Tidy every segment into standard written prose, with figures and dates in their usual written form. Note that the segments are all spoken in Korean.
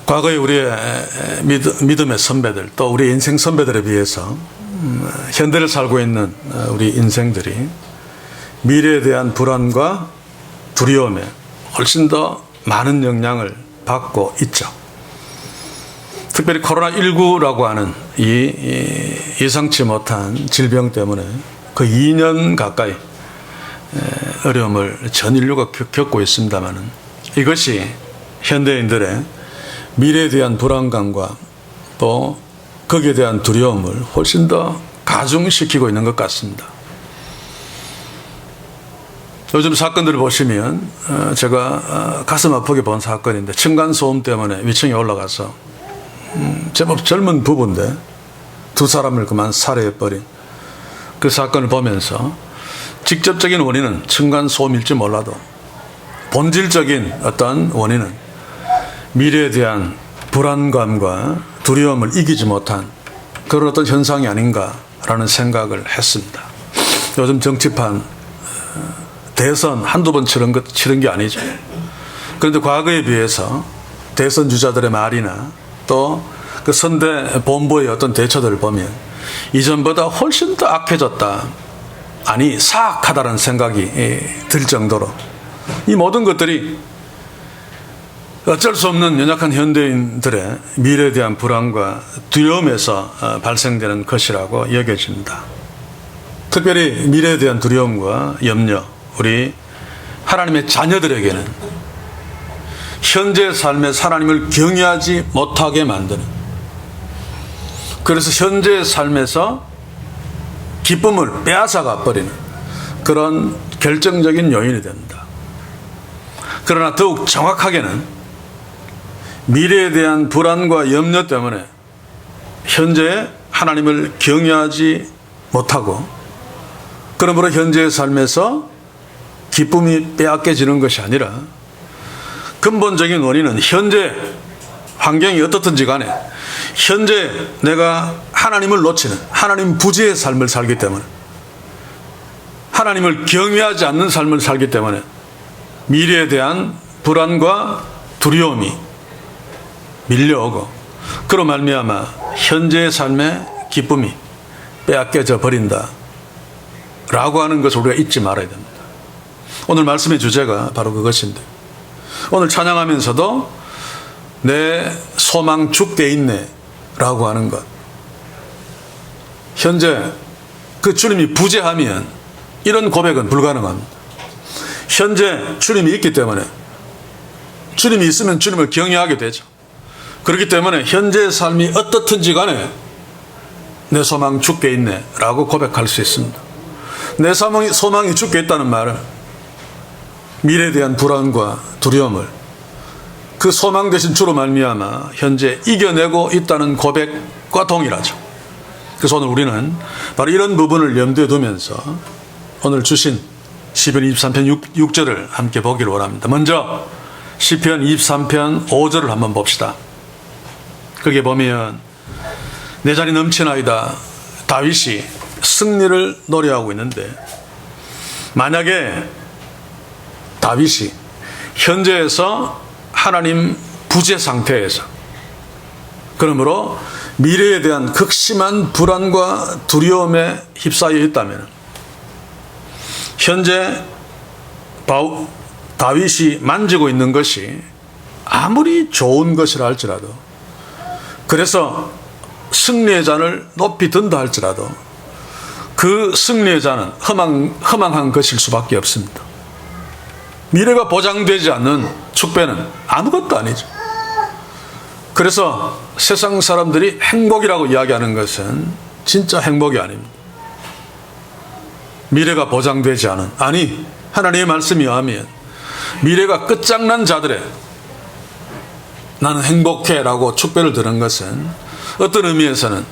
과거에 우리의 믿음의 선배들, 또 우리 인생 선배들에 비해서 현대를 살고 있는 우리 인생들이 미래에 대한 불안과 두려움에 훨씬 더 많은 영향을 받고 있죠. 특별히 코로나19라고 하는 이 예상치 못한 질병 때문에 거의 2년 가까이 어려움을 전 인류가 겪고 있습니다만, 이것이 현대인들의 미래에 대한 불안감과 또 거기에 대한 두려움을 훨씬 더 가중시키고 있는 것 같습니다. 요즘 사건들을 보시면 제가 가슴 아프게 본 사건인데, 층간소음 때문에 위층에 올라가서 제법 젊은 부부인데 두 사람을 그만 살해해버린 그 사건을 보면서 직접적인 원인은 층간소음일지 몰라도 본질적인 어떤 원인은 미래에 대한 불안감과 두려움을 이기지 못한 그런 어떤 현상이 아닌가라는 생각을 했습니다. 요즘 정치판 대선 한두 번 치른 게 아니죠. 그런데 과거에 비해서 대선 주자들의 말이나 또 그 선대 본부의 어떤 대처들을 보면 이전보다 훨씬 더 악해졌다, 아니 사악하다는 생각이 들 정도로 이 모든 것들이 어쩔 수 없는 연약한 현대인들의 미래에 대한 불안과 두려움에서 발생되는 것이라고 여겨집니다. 특별히 미래에 대한 두려움과 염려, 우리 하나님의 자녀들에게는 현재의 삶에서 하나님을 경외하지 못하게 만드는, 그래서 현재의 삶에서 기쁨을 빼앗아가 버리는 그런 결정적인 요인이 됩니다. 그러나 더욱 정확하게는 미래에 대한 불안과 염려 때문에 현재의 하나님을 경외하지 못하고, 그러므로 현재의 삶에서 기쁨이 빼앗겨지는 것이 아니라 근본적인 원인은 현재 환경이 어떻든지 간에 현재 내가 하나님을 놓치는 하나님 부재의 삶을 살기 때문에, 하나님을 경외하지 않는 삶을 살기 때문에 미래에 대한 불안과 두려움이 밀려오고, 그로 말미암아 현재의 삶의 기쁨이 빼앗겨져 버린다 라고 하는 것을 우리가 잊지 말아야 됩니다. 오늘 말씀의 주제가 바로 그것인데, 오늘 찬양하면서도 내 소망 죽게 있네 라고 하는 것, 현재 그 주님이 부재하면 이런 고백은 불가능합니다. 현재 주님이 있기 때문에, 주님이 있으면 주님을 경외하게 되죠. 그렇기 때문에 현재의 삶이 어떻든지 간에 내 소망 죽게 있네 라고 고백할 수 있습니다. 내 소망이 죽게 있다는 말은 미래에 대한 불안과 두려움을 그 소망 대신 주로 말미암아 현재 이겨내고 있다는 고백과 동일하죠. 그래서 오늘 우리는 바로 이런 부분을 염두에 두면서 오늘 주신 시편 23편 6절을 함께 보기를 원합니다. 먼저 시편 23편 5절을 한번 봅시다. 거기에 보면 내 잔이 넘치나이다, 다윗이 승리를 노래하고 있는데, 만약에 다윗이 현재에서 하나님 부재 상태에서, 그러므로 미래에 대한 극심한 불안과 두려움에 휩싸여 있다면, 현재 다윗이 만지고 있는 것이 아무리 좋은 것이라 할지라도, 그래서 승리의 잔을 높이 든다 할지라도 그 승리의 잔은 허망한 것일 수밖에 없습니다. 미래가 보장되지 않는 축배는 아무것도 아니죠. 그래서 세상 사람들이 행복이라고 이야기하는 것은 진짜 행복이 아닙니다. 미래가 보장되지 않은, 아니 하나님의 말씀에 의하면 미래가 끝장난 자들의 나는 행복해 라고 축배를 드는 것은 어떤 의미에서는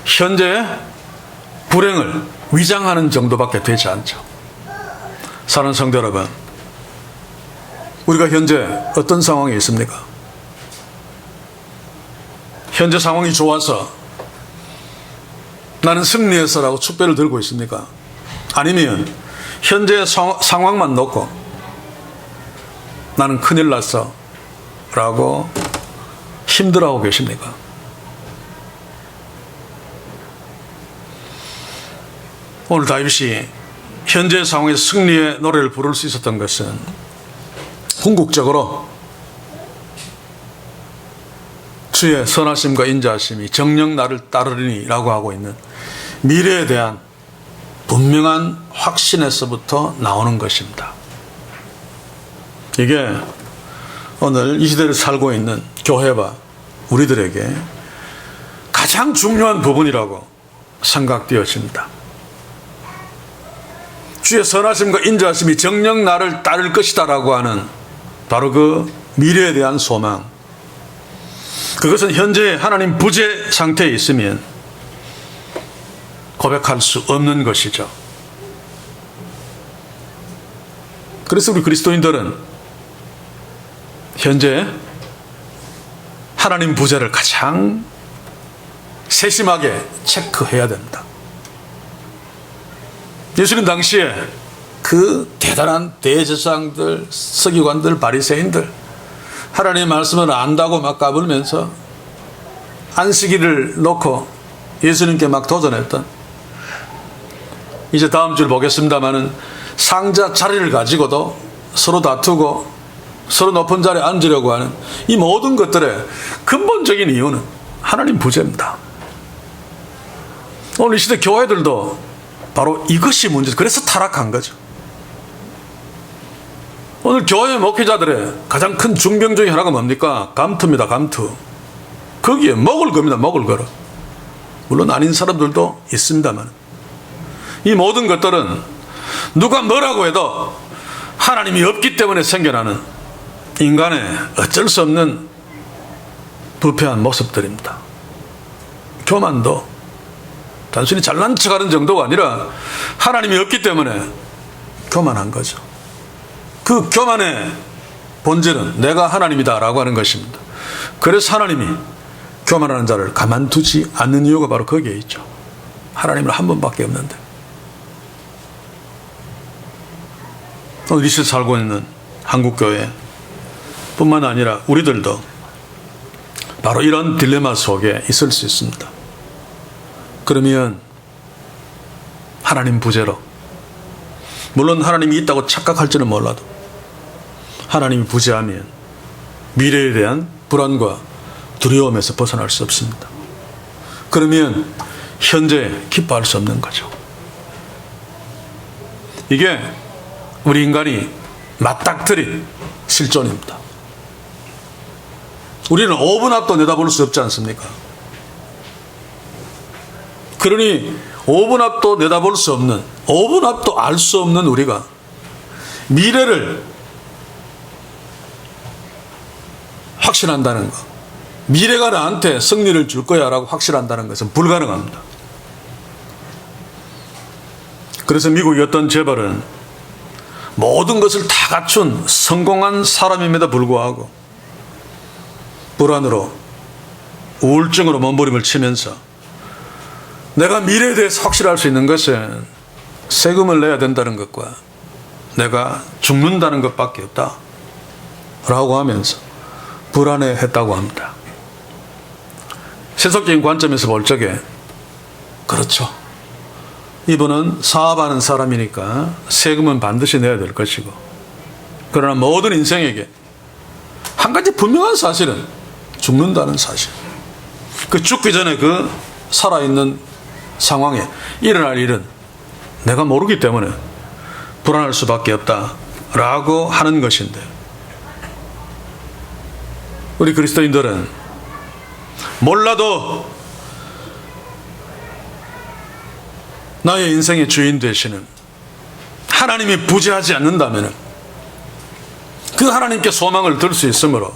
현재의 불행을 위장하는 정도밖에 되지 않죠. 사랑하는 성도 여러분, 우리가 현재 어떤 상황에 있습니까? 현재 상황이 좋아서 나는 승리해서라고 축배를 들고 있습니까? 아니면 현재 상황만 놓고 나는 큰일 났어 라고 힘들어하고 계십니까? 오늘 다윗이 현재 상황에서 승리의 노래를 부를 수 있었던 것은 궁극적으로 주의 선하심과 인자하심이 정녕 나를 따르리니 라고 하고 있는 미래에 대한 분명한 확신에서부터 나오는 것입니다. 이게 오늘 이 시대를 살고 있는 교회와 우리들에게 가장 중요한 부분이라고 생각되어집니다. 주의 선하심과 인자하심이 정녕 나를 따를 것이다 라고 하는 바로 그 미래에 대한 소망, 그것은 현재 하나님 부재 상태에 있으면 고백할 수 없는 것이죠. 그래서 우리 그리스도인들은 현재 하나님 부재를 가장 세심하게 체크해야 됩니다. 예수님 당시에 그 대단한 대제사장들, 서기관들, 바리새인들 하나님의 말씀을 안다고 막 까불면서 안식일을 놓고 예수님께 막 도전했던, 이제 다음 줄 보겠습니다마는 상자 자리를 가지고도 서로 다투고 서로 높은 자리에 앉으려고 하는 이 모든 것들의 근본적인 이유는 하나님 부재입니다. 오늘 이 시대 교회들도 바로 이것이 문제죠. 그래서 타락한 거죠. 오늘 교회 목회자들의 가장 큰 중병 중에 하나가 뭡니까? 감투입니다. 감투. 거기에 먹을 겁니다. 먹을 거로. 물론 아닌 사람들도 있습니다만 이 모든 것들은 누가 뭐라고 해도 하나님이 없기 때문에 생겨나는 인간의 어쩔 수 없는 부패한 모습들입니다. 교만도 단순히 잘난 척하는 정도가 아니라 하나님이 없기 때문에 교만한 거죠. 그 교만의 본질은 내가 하나님이다 라고 하는 것입니다. 그래서 하나님이 교만하는 자를 가만두지 않는 이유가 바로 거기에 있죠. 하나님은 한 분밖에 없는데. 오늘 이 시대 살고 있는 한국교회 뿐만 아니라 우리들도 바로 이런 딜레마 속에 있을 수 있습니다. 그러면 하나님 부재로, 물론 하나님이 있다고 착각할지는 몰라도 하나님이 부재하면 미래에 대한 불안과 두려움에서 벗어날 수 없습니다. 그러면 현재 기뻐할 수 없는 거죠. 이게 우리 인간이 맞닥뜨린 실존입니다. 우리는 5분 앞도 내다볼 수 없지 않습니까? 그러니 5분 앞도 내다볼 수 없는, 5분 앞도 알 수 없는 우리가 미래를 확신한다는 것, 미래가 나한테 승리를 줄 거야 라고 확신한다는 것은 불가능합니다. 그래서 미국의 어떤 재벌은 모든 것을 다 갖춘 성공한 사람임에도 불구하고 불안으로 우울증으로 몸부림을 치면서 내가 미래에 대해서 확실할 수 있는 것은 세금을 내야 된다는 것과 내가 죽는다는 것밖에 없다 라고 하면서 불안해했다고 합니다. 세속적인 관점에서 볼 적에 그렇죠. 이분은 사업하는 사람이니까 세금은 반드시 내야 될 것이고, 그러나 모든 인생에게 한 가지 분명한 사실은 죽는다는 사실. 그 죽기 전에 그 살아있는 상황에 일어날 일은 내가 모르기 때문에 불안할 수밖에 없다라고 하는 것인데, 우리 그리스도인들은 몰라도 나의 인생의 주인 되시는 하나님이 부재하지 않는다면 그 하나님께 소망을 들 수 있으므로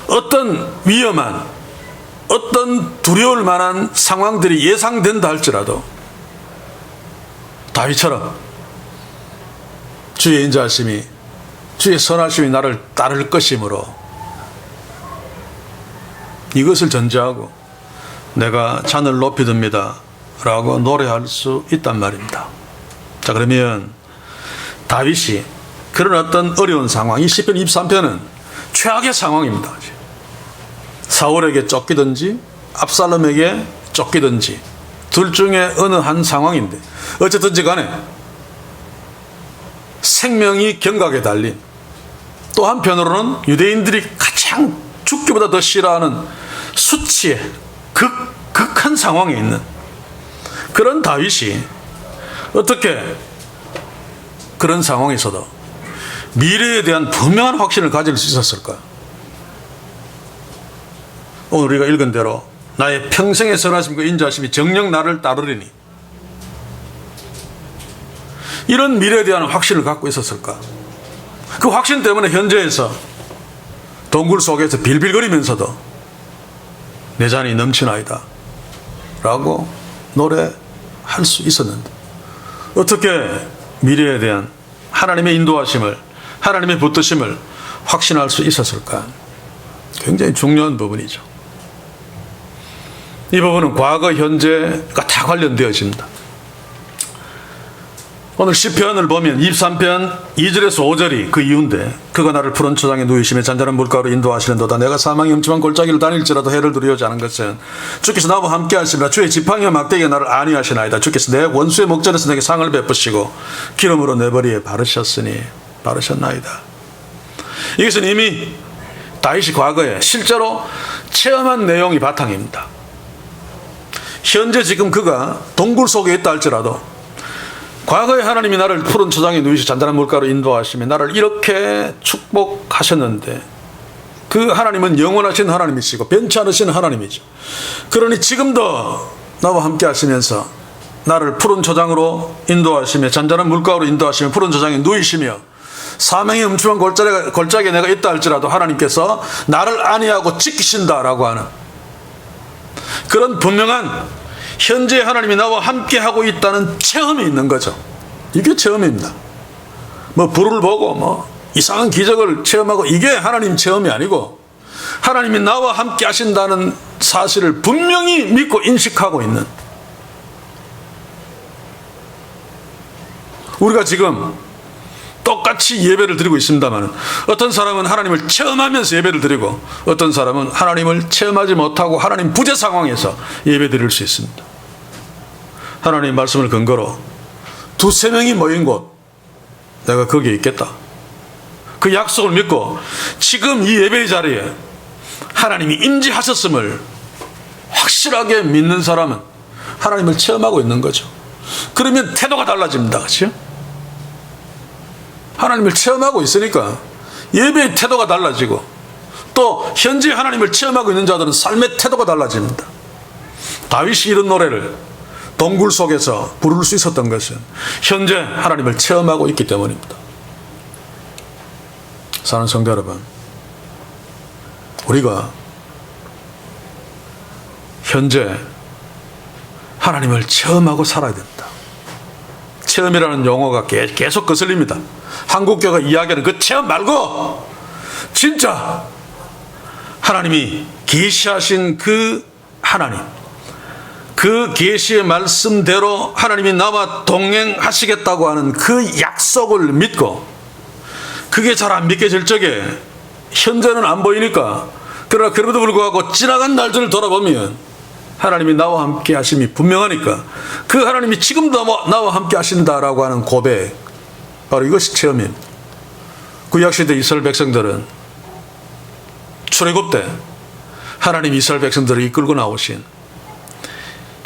어떤 위험한, 어떤 두려울 만한 상황들이 예상된다 할지라도 다윗처럼 주의 인자하심이, 주의 선하심이 나를 따를 것이므로 이것을 전제하고 내가 잔을 높이 듭니다 라고 노래할 수 있단 말입니다. 자, 그러면 다윗이 그런 어떤 어려운 상황, 이 시편 23편은 최악의 상황입니다. 사울에게 쫓기든지 압살롬에게 쫓기든지 둘 중에 어느 한 상황인데 어쨌든지 간에 생명이 경각에 달린, 또 한편으로는 유대인들이 가장 죽기보다 더 싫어하는 수치의 극한 상황에 있는 그런 다윗이 어떻게 그런 상황에서도 미래에 대한 분명한 확신을 가질 수 있었을까? 오늘 우리가 읽은 대로 나의 평생의 선하심과 인자하심이 정녕 나를 따르리니, 이런 미래에 대한 확신을 갖고 있었을까? 그 확신 때문에 현재에서 동굴 속에서 빌빌거리면서도 내 잔이 넘치나이다 라고 노래할 수 있었는데, 어떻게 미래에 대한 하나님의 인도하심을, 하나님의 붙드심을 확신할 수 있었을까? 굉장히 중요한 부분이죠. 이 부분은 과거, 현재가 다 관련되어집니다. 오늘 시편을 보면 23편 2절에서 5절이 그 이유인데, 그가 나를 푸른 초장에 누이시며 잔잔한 물가로 인도하시는도다. 내가 사망의 음침한 골짜기를 다닐지라도 해를 두려워하지 않은 것은 주께서 나와 함께 하시리라. 주의 지팡이와 막대기가 나를 안위하시나이다. 주께서 내 원수의 목전에서 내게 상을 베푸시고 기름으로 내 머리에 바르셨나이다. 이것은 이미 다윗이 과거에 실제로 체험한 내용이 바탕입니다. 현재 지금 그가 동굴 속에 있다 할지라도 과거에 하나님이 나를 푸른 초장에 누이시 잔잔한 물가로 인도하시며 나를 이렇게 축복하셨는데, 그 하나님은 영원하신 하나님이시고 변치 않으신 하나님이죠. 그러니 지금도 나와 함께 하시면서 나를 푸른 초장으로 인도하시며 잔잔한 물가로 인도하시며 푸른 초장에 누이시며 사망의 음침한 골짜기에 내가 있다 할지라도 하나님께서 나를 안위하고 지키신다라고 하는 그런 분명한 현재 하나님이 나와 함께 하고 있다는 체험이 있는 거죠. 이게 체험입니다. 불을 보고 이상한 기적을 체험하고, 이게 하나님 체험이 아니고 하나님이 나와 함께 하신다는 사실을 분명히 믿고 인식하고 있는, 우리가 지금 똑같이 예배를 드리고 있습니다만 어떤 사람은 하나님을 체험하면서 예배를 드리고 어떤 사람은 하나님을 체험하지 못하고 하나님 부재 상황에서 예배 드릴 수 있습니다. 하나님 말씀을 근거로 두세 명이 모인 곳, 내가 거기에 있겠다. 그 약속을 믿고 지금 이 예배의 자리에 하나님이 임재하셨음을 확실하게 믿는 사람은 하나님을 체험하고 있는 거죠. 그러면 태도가 달라집니다. 그렇죠? 하나님을 체험하고 있으니까 예배의 태도가 달라지고, 또 현재 하나님을 체험하고 있는 자들은 삶의 태도가 달라집니다. 다윗이 이런 노래를 동굴 속에서 부를 수 있었던 것은 현재 하나님을 체험하고 있기 때문입니다. 사랑하는 성도 여러분, 우리가 현재 하나님을 체험하고 살아야 됩니다. 체험이라는 용어가 계속 거슬립니다. 한국교가 이야기하는 그 체험 말고 진짜 하나님이 계시하신 그 하나님, 그 계시의 말씀대로 하나님이 나와 동행하시겠다고 하는 그 약속을 믿고, 그게 잘 안 믿겨질 적에 현재는 안 보이니까, 그러나 그럼에도 불구하고 지나간 날들을 돌아보면 하나님이 나와 함께 하심이 분명하니까 그 하나님이 지금도 나와 함께 하신다라고 하는 고백, 바로 이것이 체험입니다. 구약시대 이스라엘 백성들은 출애굽 때 하나님 이스라엘 백성들을 이끌고 나오신,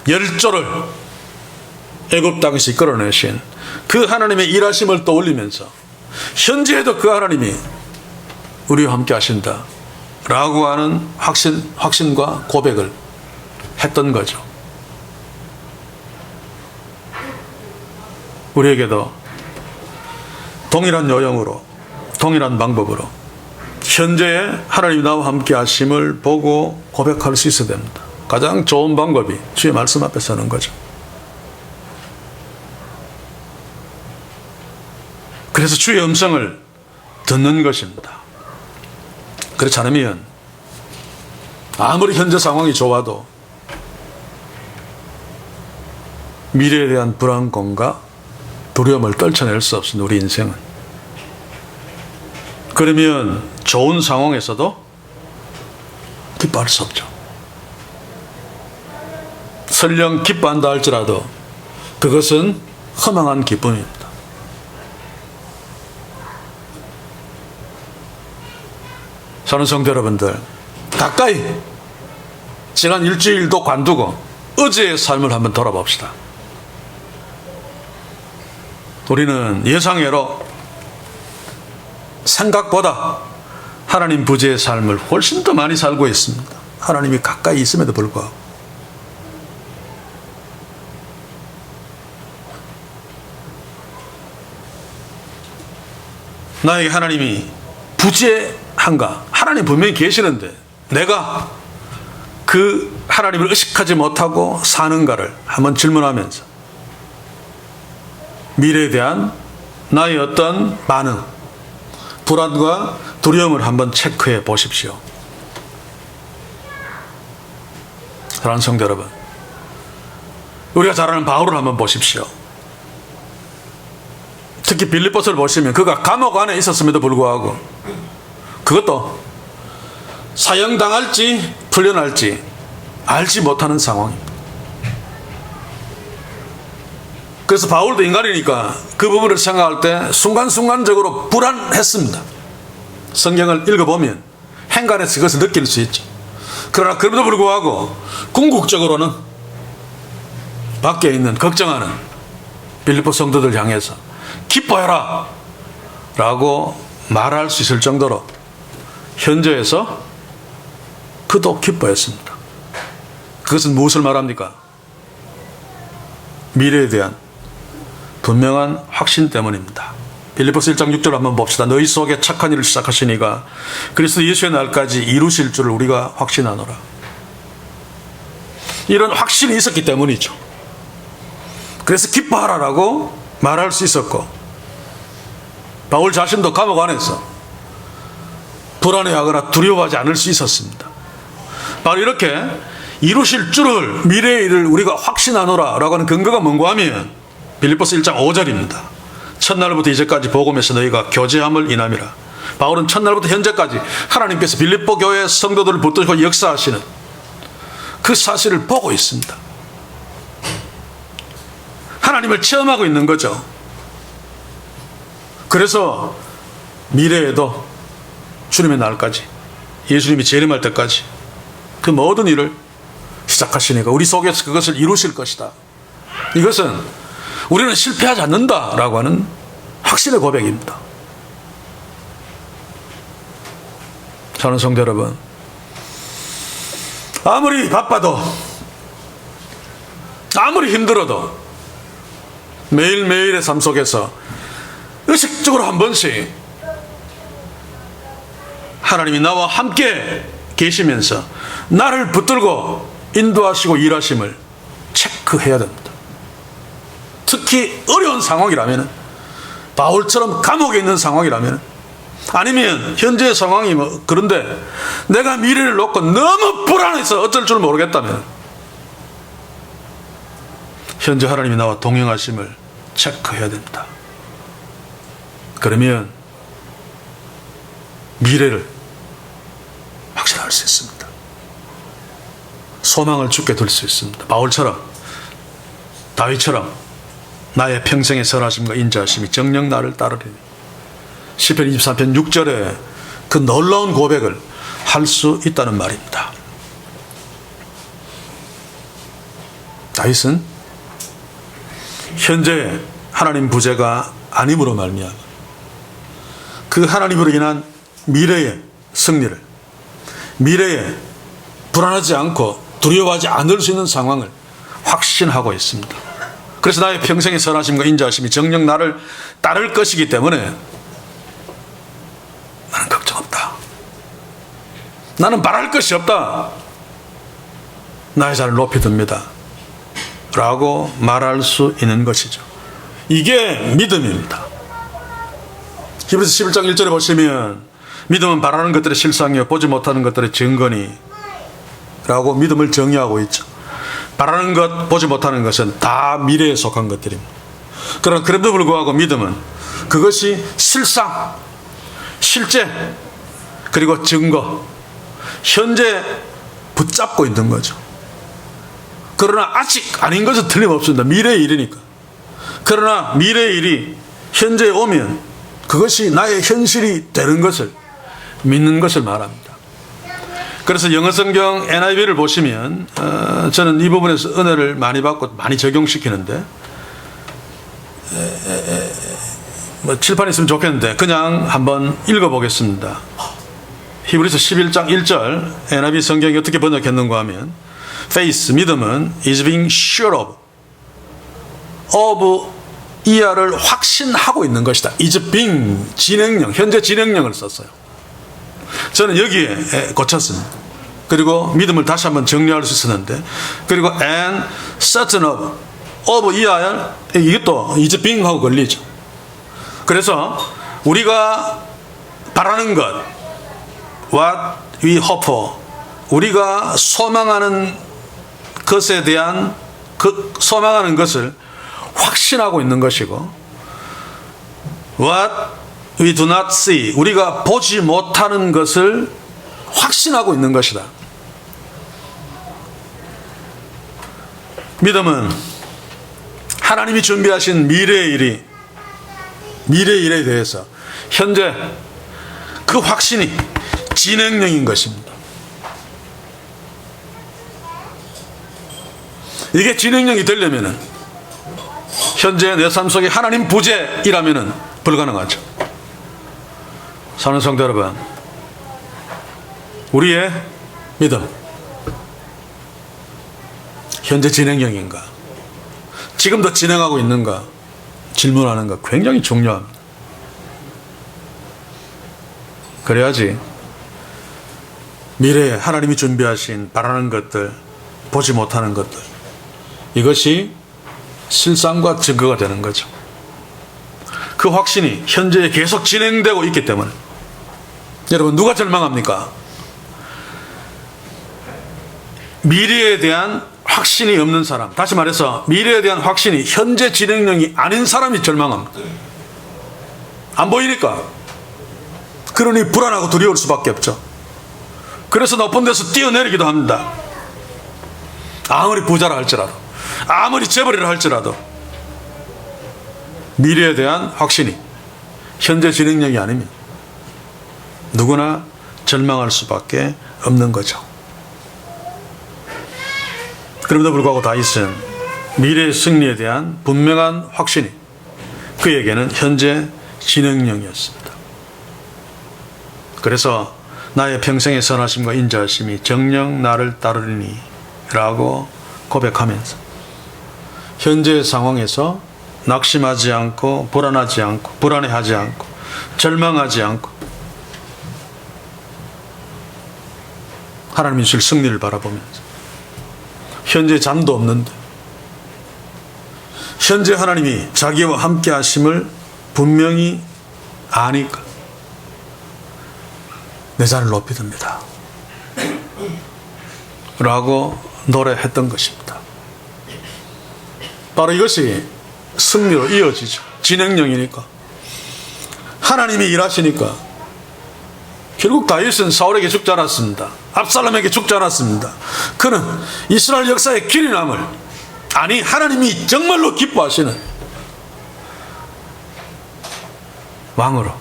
열조를 애굽 땅에서 이끌어내신 그 하나님의 일하심을 떠올리면서 현재에도 그 하나님이 우리와 함께 하신다 라고 하는 확신과 고백을 했던 거죠. 우리에게도 동일한 요령으로, 동일한 방법으로 현재의 하나님 나와 함께 하심을 보고 고백할 수 있어야 됩니다. 가장 좋은 방법이 주의 말씀 앞에 서는 거죠. 그래서 주의 음성을 듣는 것입니다. 그렇지 않으면 아무리 현재 상황이 좋아도 미래에 대한 불안감과 두려움을 떨쳐낼 수 없습니다. 우리 인생은. 그러면 좋은 상황에서도 기뻐할 수 없죠. 설령 기뻐한다 할지라도 그것은 허망한 기쁨입니다. 사랑하는 성도 여러분들, 가까이 지난 일주일도 관두고 어제의 삶을 한번 돌아봅시다. 우리는 예상외로 생각보다 하나님 부재의 삶을 훨씬 더 많이 살고 있습니다. 하나님이 가까이 있음에도 불구하고. 나에게 하나님이 부재한가? 하나님 분명히 계시는데 내가 그 하나님을 의식하지 못하고 사는가를 한번 질문하면서 미래에 대한 나의 어떤 반응, 불안과 두려움을 한번 체크해 보십시오. 사랑하는 성도 여러분, 우리가 잘 아는 바울을 한번 보십시오. 특히 빌립보서를 보시면 그가 감옥 안에 있었음에도 불구하고 그것도 사형당할지 풀려날지 알지 못하는 상황입니다. 그래서 바울도 인간이니까 그 부분을 생각할 때 순간순간적으로 불안했습니다. 성경을 읽어보면 행간에서 그것을 느낄 수 있죠. 그러나 그럼에도 불구하고 궁극적으로는 밖에 있는 걱정하는 빌립보 성도들 향해서 기뻐해라 라고 말할 수 있을 정도로 현재에서 그도 기뻐했습니다. 그것은 무엇을 말합니까? 미래에 대한 분명한 확신 때문입니다. 빌립보서 1장 6절 한번 봅시다. 너희 속에 착한 일을 시작하시니가 그리스도 예수의 날까지 이루실 줄을 우리가 확신하노라. 이런 확신이 있었기 때문이죠. 그래서 기뻐하라라고 말할 수 있었고, 바울 자신도 감옥 안에서 불안해하거나 두려워하지 않을 수 있었습니다. 바로 이렇게 이루실 줄을, 미래의 일을 우리가 확신하노라 라고 하는 근거가 뭔가 하면 빌립보서 1장 5절입니다. 첫날부터 이제까지 복음에서 너희가 교제함을 인함이라. 바울은 첫날부터 현재까지 하나님께서 빌립보 교회 성도들을 붙들고 역사하시는 그 사실을 보고 있습니다. 하나님을 체험하고 있는 거죠. 그래서 미래에도 주님의 날까지, 예수님이 재림할 때까지 그 모든 일을 시작하시니까 우리 속에서 그것을 이루실 것이다. 이것은 우리는 실패하지 않는다라고 하는 확신의 고백입니다. 사랑하는 성도 여러분, 아무리 바빠도 아무리 힘들어도 매일매일의 삶 속에서 의식적으로 한 번씩 하나님이 나와 함께 계시면서 나를 붙들고 인도하시고 일하심을 체크해야 됩니다. 특히 어려운 상황이라면, 바울처럼 감옥에 있는 상황이라면, 아니면 현재의 상황이 그런데 내가 미래를 놓고 너무 불안해서 어쩔 줄 모르겠다면 현재 하나님이 나와 동행하심을 체크해야 됩니다. 그러면 미래를 확신할 수 있습니다. 소망을 주께 둘 수 있습니다. 바울처럼, 다윗처럼 나의 평생의 선하심과 인자하심이 정녕 나를 따르리니. 시편 23편 6절에 그 놀라운 고백을 할 수 있다는 말입니다. 다윗은 현재 하나님 부재가 아님으로 말미암아 그 하나님으로 인한 미래의 승리를, 미래에 불안하지 않고 두려워하지 않을 수 있는 상황을 확신하고 있습니다. 그래서 나의 평생의 선하심과 인자하심이 정녕 나를 따를 것이기 때문에 나는 걱정 없다. 나는 바랄 것이 없다. 나의 자를 높이 듭니다. 라고 말할 수 있는 것이죠. 이게 믿음입니다. 히브리서 11장 1절에 보시면 믿음은 바라는 것들의 실상이요 보지 못하는 것들의 증거니 라고 믿음을 정의하고 있죠. 바라는 것, 보지 못하는 것은 다 미래에 속한 것들입니다. 그러나 그럼에도 불구하고 믿음은 그것이 실상, 실제, 그리고 증거, 현재 붙잡고 있는 거죠. 그러나 아직 아닌 것은 틀림없습니다. 미래의 일이니까. 그러나 미래의 일이 현재에 오면 그것이 나의 현실이 되는 것을 믿는 것을 말합니다. 그래서 영어성경 NIV를 보시면 저는 이 부분에서 은혜를 많이 받고 많이 적용시키는데 뭐 칠판이 있으면 좋겠는데 그냥 한번 읽어보겠습니다. 히브리서 11장 1절 NIV 성경이 어떻게 번역했는가 하면 faith, 믿음은 is being sure of 이하를 확신하고 있는 것이다. is being, 진행형, 현재 진행형을 썼어요. 저는 여기에 고쳤습니다. 그리고 믿음을 다시 한번 정리할 수 있었는데, 그리고 and certain of 이하를 이것도 is being하고 걸리죠. 그래서 우리가 바라는 것, what we hope for, 우리가 소망하는 것에 대한 그 소망하는 것을 확신하고 있는 것이고, what we do not see, 우리가 보지 못하는 것을 확신하고 있는 것이다. 믿음은 하나님이 준비하신 미래의 일에 대해서 현재 그 확신이 진행형인 것입니다. 이게 진행형이 되려면 현재 내 삶 속에 하나님 부재이라면 불가능하죠. 사는 성도 여러분, 우리의 믿음 현재 진행형인가, 지금도 진행하고 있는가 질문하는 것 굉장히 중요합니다. 그래야지 미래에 하나님이 준비하신 바라는 것들, 보지 못하는 것들, 이것이 실상과 증거가 되는 거죠. 그 확신이 현재에 계속 진행되고 있기 때문에. 여러분, 누가 절망합니까? 미래에 대한 확신이 없는 사람, 다시 말해서 미래에 대한 확신이 현재 진행형이 아닌 사람이 절망합니다. 안 보이니까. 그러니 불안하고 두려울 수밖에 없죠. 그래서 높은 데서 뛰어내리기도 합니다. 아무리 부자라 할지라도, 아무리 재벌이라 할지라도 미래에 대한 확신이 현재 진행력이 아니면 누구나 절망할 수밖에 없는 거죠. 그럼에도 불구하고 다윗은 미래의 승리에 대한 분명한 확신이 그에게는 현재 진행형이었습니다. 그래서 나의 평생의 선하심과 인자하심이 정녕 나를 따르리니 라고 고백하면서 현재의 상황에서 낙심하지 않고 불안하지 않고 불안해하지 않고 절망하지 않고 하나님이 주실 승리를 바라보면서 현재 잠도 없는데 현재 하나님이 자기와 함께 하심을 분명히 아니까 내 잔을 높이 듭니다 라고 노래했던 것입니다. 바로 이것이 승리로 이어지죠. 진행형이니까. 하나님이 일하시니까. 결국 다윗은 사울에게 죽지 않았습니다. 압살롬에게 죽지 않았습니다. 그는 이스라엘 역사의 길이 남을, 아니 하나님이 정말로 기뻐하시는 왕으로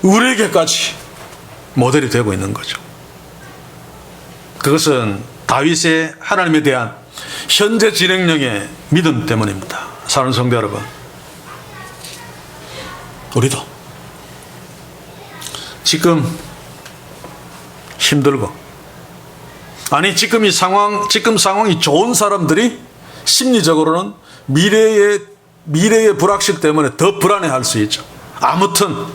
우리에게까지 모델이 되고 있는 거죠. 그것은 다윗의 하나님에 대한 현재 진행력의 믿음 때문입니다. 사랑하는 성도 여러분, 우리도 지금 힘들고, 아니 지금 상황이 좋은 사람들이 심리적으로는 미래의 불확실 때문에 더 불안해할 수 있죠. 아무튼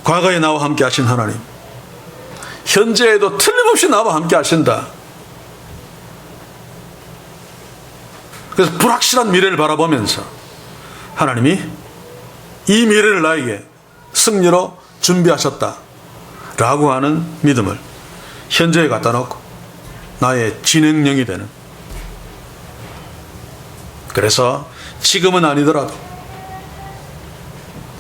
과거에 나와 함께 하신 하나님, 현재에도 틀림없이 나와 함께 하신다. 그래서 불확실한 미래를 바라보면서 하나님이 이 미래를 나에게 승리로 준비하셨다 라고 하는 믿음을 현재에 갖다 놓고 나의 진행령이 되는, 그래서 지금은 아니더라도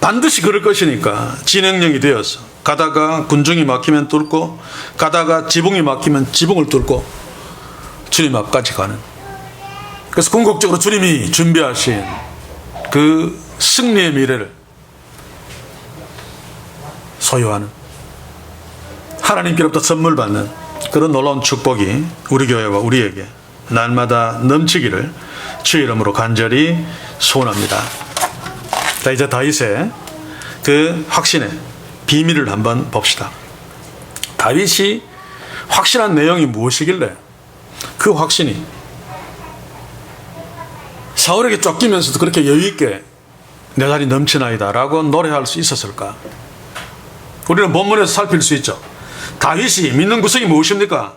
반드시 그럴 것이니까 진행령이 되어서 가다가 군중이 막히면 뚫고 가다가 지붕이 막히면 지붕을 뚫고 주님 앞까지 가는, 그래서 궁극적으로 주님이 준비하신 그 승리의 미래를 소유하는, 하나님께로부터 선물 받는 그런 놀라운 축복이 우리 교회와 우리에게 날마다 넘치기를 주의 이름으로 간절히 소원합니다. 자, 이제 다윗의 그 확신의 비밀을 한번 봅시다. 다윗이 확신한 내용이 무엇이길래 그 확신이 사울에게 쫓기면서도 그렇게 여유있게 내 자리 넘치나이다 라고 노래할 수 있었을까? 우리는 본문에서 살필 수 있죠. 다윗이 믿는 구석이 무엇입니까?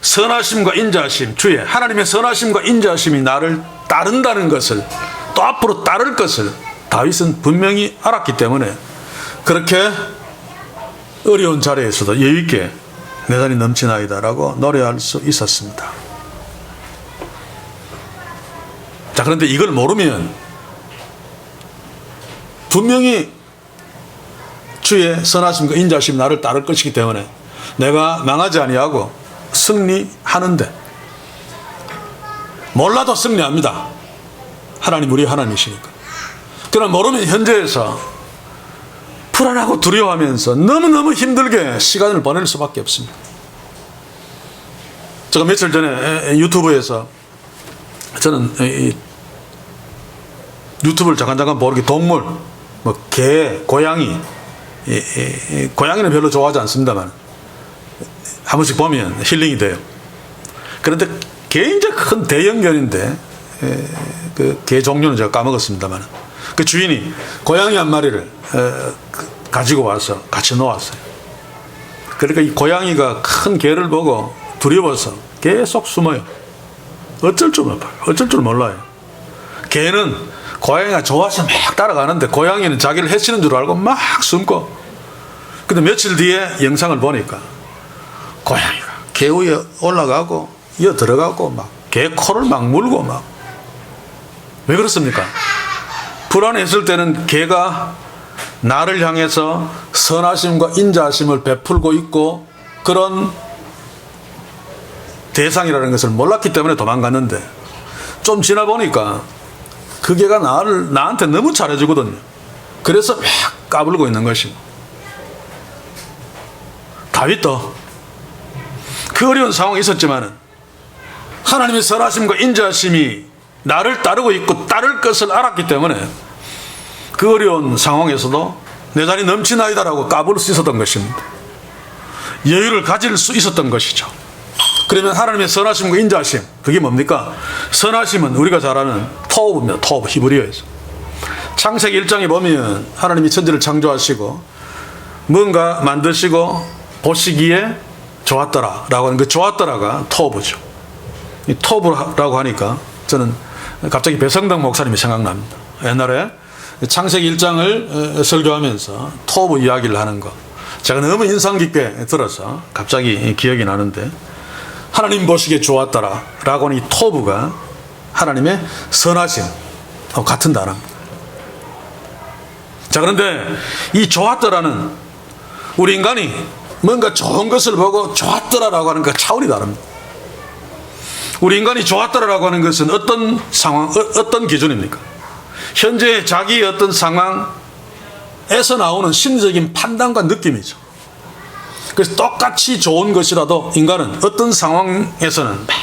선하심과 인자하심, 주의 하나님의 선하심과 인자하심이 나를 따른다는 것을, 또 앞으로 따를 것을 다윗은 분명히 알았기 때문에 그렇게 어려운 자리에서도 여유있게 내 자리 넘치나이다 라고 노래할 수 있었습니다. 자, 그런데 이걸 모르면 분명히 주의 선하심과 인자하심이 나를 따를 것이기 때문에 내가 망하지 아니하고 승리하는데, 몰라도 승리합니다. 하나님, 우리 하나님이시니까. 그러나 모르면 현재에서 불안하고 두려워하면서 너무너무 힘들게 시간을 보낼 수밖에 없습니다. 제가 며칠 전에 유튜브에서, 저는 유튜브를 잠깐 보는 게 동물, 뭐 개, 고양이, 고양이는 별로 좋아하지 않습니다만 한 번씩 보면 힐링이 돼요. 그런데 굉장히 큰 대형견인데, 그 개 종류는 제가 까먹었습니다만 그 주인이 고양이 한 마리를 가지고 와서 같이 놓았어요. 그러니까 이 고양이가 큰 개를 보고 두려워서 계속 숨어요. 어쩔 줄 몰라요. 개는 고양이가 좋아서 막 따라가는데 고양이는 자기를 해치는 줄 알고 막 숨고, 근데 며칠 뒤에 영상을 보니까 고양이가 개 위에 올라가고 이어 들어가고 막 개 코를 막 물고 막. 왜 그렇습니까? 불안했을 때는 개가 나를 향해서 선하심과 인자하심을 베풀고 있고 그런 대상이라는 것을 몰랐기 때문에 도망갔는데, 좀 지나 보니까 그 개가 나한테 너무 잘해주거든요. 그래서 막 까불고 있는 것입니다. 다윗도 그 어려운 상황이 있었지만은 하나님의 선하심과 인자하심이 나를 따르고 있고 따를 것을 알았기 때문에 그 어려운 상황에서도 내 자리 넘치나이다라고 까부를 수 있었던 것입니다. 여유를 가질 수 있었던 것이죠. 그러면 하나님의 선하심과 인자하심, 그게 뭡니까? 선하심은 우리가 잘 아는 토브입니다. 토브, 히브리어에서. 창세기 1장에 보면 하나님이 천지를 창조하시고 뭔가 만드시고 보시기에 좋았더라 라고 하는 그 좋았더라가 토브죠. 이 토브라고 하니까 저는 갑자기 배성당 목사님이 생각납니다. 옛날에 창세기 1장을 설교하면서 토브 이야기를 하는 거 제가 너무 인상 깊게 들어서 갑자기 기억이 나는데, 하나님 보시기에 좋았더라 라고 하는 이 토브가 하나님의 선하심 같은 단어입니다. 자, 그런데 이 좋았더라는 우리 인간이 뭔가 좋은 것을 보고 좋았더라라고 하는 그 차원이 다릅니다. 우리 인간이 좋았더라라고 하는 것은 어떤 상황, 어떤 기준입니까? 현재 자기의 어떤 상황에서 나오는 심리적인 판단과 느낌이죠. 그래서 똑같이 좋은 것이라도 인간은 어떤 상황에서는 막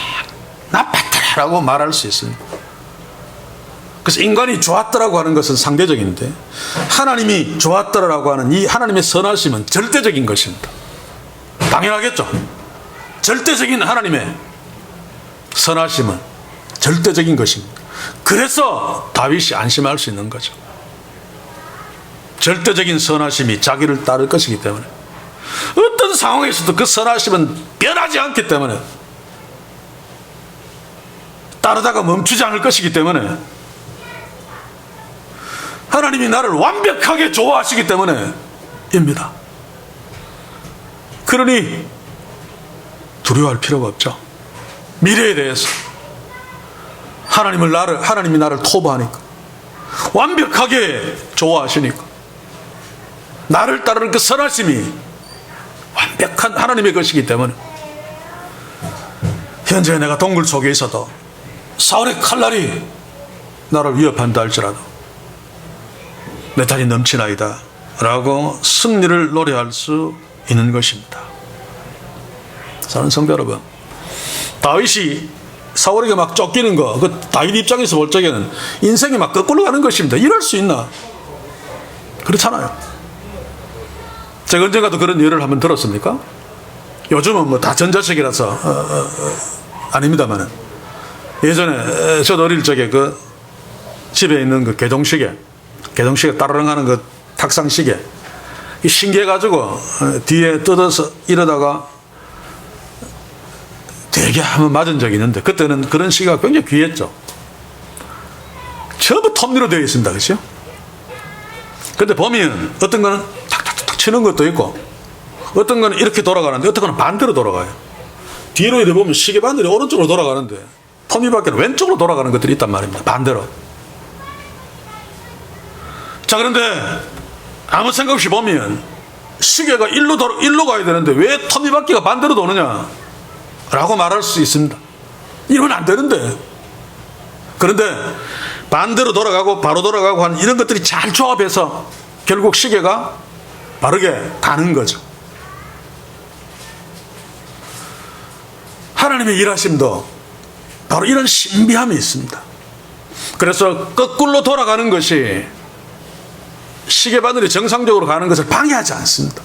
나빴더라라고 말할 수 있습니다. 그래서 인간이 좋았더라고 하는 것은 상대적인데, 하나님이 좋았더라고 하는 이 하나님의 선하심은 절대적인 것입니다. 당연하겠죠. 절대적인 하나님의 선하심은 절대적인 것입니다. 그래서 다윗이 안심할 수 있는 거죠. 절대적인 선하심이 자기를 따를 것이기 때문에, 어떤 상황에서도 그 선하심은 변하지 않기 때문에, 따르다가 멈추지 않을 것이기 때문에, 하나님이 나를 완벽하게 좋아하시기 때문에입니다. 그러니 두려워할 필요가 없죠. 미래에 대해서 하나님이 나를 토부하니까, 완벽하게 좋아하시니까, 나를 따르는 그 선하심이 완벽한 하나님의 것이기 때문에 현재 내가 동굴 속에 있어도 사울의 칼날이 나를 위협한다 할지라도 내 다리 넘치나이다 라고 승리를 노래할 수 있는 것입니다. 사랑하는 성도 여러분, 다윗이 사울에게 막 쫓기는 거, 그 다윗 입장에서 볼 적에는 인생이 막 거꾸로 가는 것입니다. 이럴 수 있나? 그렇잖아요. 제가 언젠가도 그런 예를 한번 들었습니까? 요즘은 뭐 다 전자책이라서 아닙니다만은 예전에 저도 어릴 적에 그 집에 있는 그 개동시계 따르릉 하는 그 탁상시계 신기해가지고 뒤에 뜯어서 이러다가 되게 한번 맞은 적이 있는데 그때는 그런 시계가 굉장히 귀했죠. 전부 톱니로 되어 있습니다. 그렇죠? 근데 보면 어떤 거는 탁탁탁 치는 것도 있고 어떤 거는 이렇게 돌아가는데 어떤 거는 반대로 돌아가요. 뒤로 이렇게 보면 시계 바늘이 오른쪽으로 돌아가는데 톱니 밖에는 왼쪽으로 돌아가는 것들이 있단 말입니다. 반대로. 자, 그런데 아무 생각 없이 보면 시계가 일로 가야 되는데 왜 톱니바퀴가 반대로 도느냐 라고 말할 수 있습니다. 이러면 안 되는데. 그런데 반대로 돌아가고 바로 돌아가고 하는 이런 것들이 잘 조합해서 결국 시계가 바르게 가는 거죠. 하나님의 일하심도 바로 이런 신비함이 있습니다. 그래서 거꾸로 돌아가는 것이 시계 바늘이 정상적으로 가는 것을 방해하지 않습니다.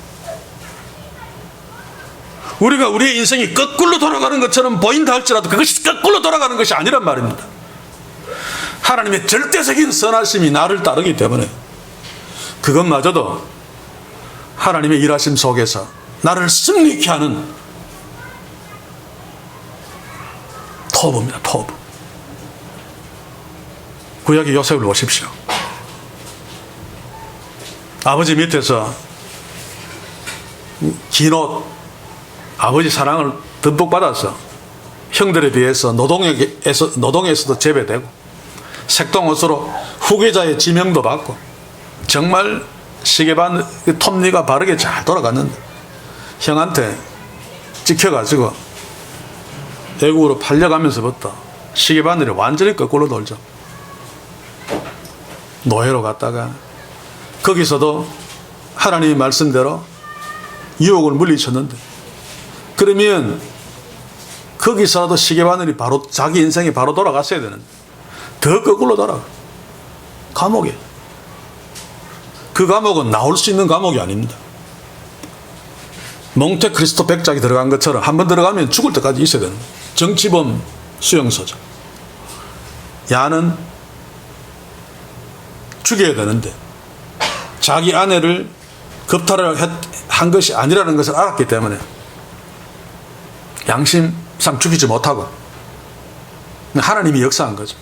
우리가 우리의 인생이 거꾸로 돌아가는 것처럼 보인다 할지라도 그것이 거꾸로 돌아가는 것이 아니란 말입니다. 하나님의 절대적인 선하심이 나를 따르기 때문에 그것마저도 하나님의 일하심 속에서 나를 승리케 하는 토부입니다. 토부. 구약의 요셉을 보십시오. 아버지 밑에서 긴 옷, 아버지 사랑을 듬뿍 받아서 형들에 비해서 노동에서도 재배되고 색동옷으로 후계자의 지명도 받고 정말 시계반 톱니가 바르게 잘 돌아갔는데 형한테 찍혀가지고 애국으로 팔려가면서부터 시계바늘이 완전히 거꾸로 돌죠. 노예로 갔다가 거기서도 하나님의 말씀대로 유혹을 물리쳤는데 그러면 거기서라도 시계바늘이 바로 자기 인생이 바로 돌아갔어야 되는데 더 거꾸로 돌아가. 감옥에. 그 감옥은 나올 수 있는 감옥이 아닙니다. 몽테크리스토 백작이 들어간 것처럼 한번 들어가면 죽을 때까지 있어야 되는 정치범 수용소죠. 야는 죽여야 되는데 자기 아내를 겁탈을 한 것이 아니라는 것을 알았기 때문에 양심상 죽이지 못하고 하나님이 역사한 거죠.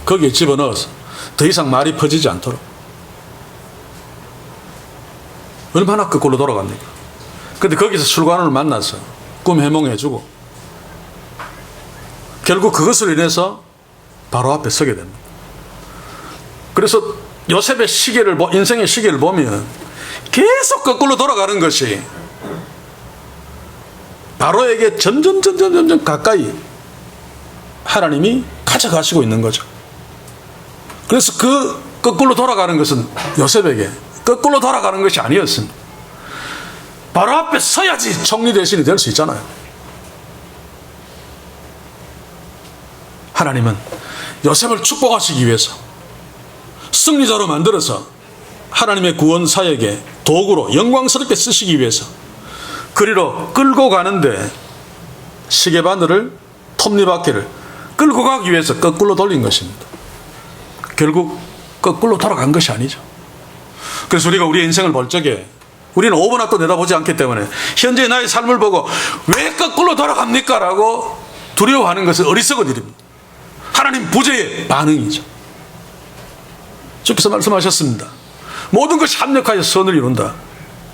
거기에 집어넣어서 더 이상 말이 퍼지지 않도록. 얼마나 거꾸로 돌아갑니까? 근데 거기서 술관을 만나서 꿈 해몽해주고 결국 그것을 인해서 바로 앞에 서게 됩니다. 그래서 요셉의 시계를 인생의 시계를 보면 계속 거꾸로 돌아가는 것이 바로에게 점점 가까이 하나님이 가져가시고 있는 거죠. 그래서 그 거꾸로 돌아가는 것은 요셉에게 거꾸로 돌아가는 것이 아니었습니다. 바로 앞에 서야지 총리 대신이 될 수 있잖아요. 하나님은 요셉을 축복하시기 위해서 승리자로 만들어서 하나님의 구원 사역에 도구로 영광스럽게 쓰시기 위해서 그리로 끌고 가는데 시계바늘을 톱니바퀴를 끌고 가기 위해서 거꾸로 돌린 것입니다. 결국 거꾸로 돌아간 것이 아니죠. 그래서 우리가 우리의 인생을 볼 적에 우리는 5분 앞도 내다보지 않기 때문에 현재 나의 삶을 보고 왜 거꾸로 돌아갑니까? 라고 두려워하는 것은 어리석은 일입니다. 하나님 부재의 반응이죠. 주께서 말씀하셨습니다. 모든 것이 합력하여 선을 이룬다.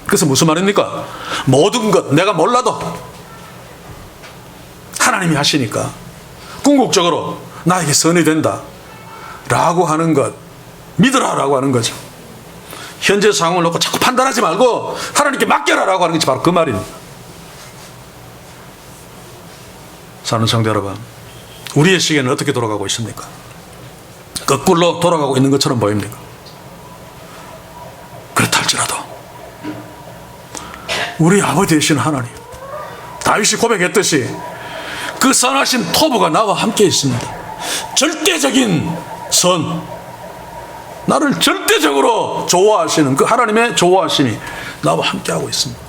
그래서 무슨 말입니까? 모든 것 내가 몰라도 하나님이 하시니까 궁극적으로 나에게 선이 된다 라고 하는 것 믿으라 라고 하는 거죠. 현재 상황을 놓고 자꾸 판단하지 말고 하나님께 맡겨라라고 하는 것이 바로 그 말입니다. 사는 성도 여러분, 우리의 시계는 어떻게 돌아가고 있습니까? 거꾸로 돌아가고 있는 것처럼 보입니까? 그렇다 할지라도 우리 아버지 되신 하나님, 다윗이 고백했듯이 그 선하신 토부가 나와 함께 있습니다. 절대적인 선, 나를 절대적으로 좋아하시는 그 하나님의 좋아하심이 나와 함께하고 있습니다.